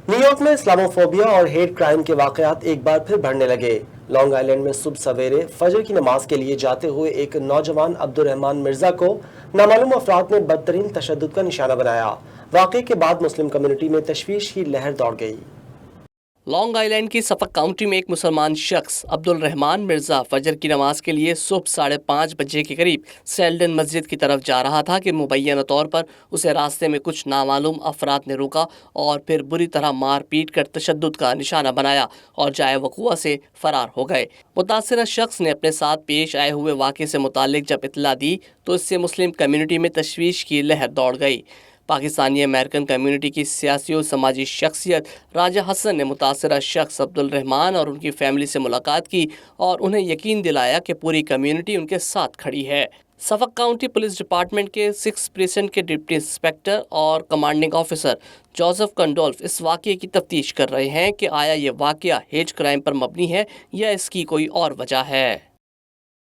New York میں Islamophobia اور hate crime کے واقعات ایک بار پھر بڑھنے لگے۔ لانگ آئیلینڈ میں صبح سویرے فجر کی نماز کے لیے جاتے ہوئے ایک نوجوان عبدالرحمان مرزا کو نامعلوم افراد نے بدترین تشدد کا نشانہ بنایا۔ واقعے کے بعد مسلم کمیونٹی میں تشویش کی لہر دوڑ گئی۔ لانگ آئی لینڈ کی سفک کاؤنٹی میں ایک مسلمان شخص عبدالرحمان مرزا فجر کی نماز کے لیے صبح 5:30 بجے کے قریب سیلڈن مسجد کی طرف جا رہا تھا کہ مبینہ طور پر اسے راستے میں کچھ نامعلوم افراد نے روکا اور پھر بری طرح مار پیٹ کر تشدد کا نشانہ بنایا اور جائے وقوع سے فرار ہو گئے۔ متاثرہ شخص نے اپنے ساتھ پیش آئے ہوئے واقعے سے متعلق جب اطلاع دی تو اس سے مسلم کمیونٹی میں تشویش کی لہر دوڑ گئی۔ پاکستانی امریکن کمیونٹی کی سیاسی و سماجی شخصیت راجہ حسن نے متاثرہ شخص عبدالرحمان اور ان کی فیملی سے ملاقات کی اور انہیں یقین دلایا کہ پوری کمیونٹی ان کے ساتھ کھڑی ہے۔ سفک کاؤنٹی پولیس ڈپارٹمنٹ کے 6 پریسنٹ کے ڈپٹی انسپکٹر اور کمانڈنگ آفیسر جوزف کنڈولف اس واقعے کی تفتیش کر رہے ہیں کہ آیا یہ واقعہ ہیٹ کرائم پر مبنی ہے یا اس کی کوئی اور وجہ ہے۔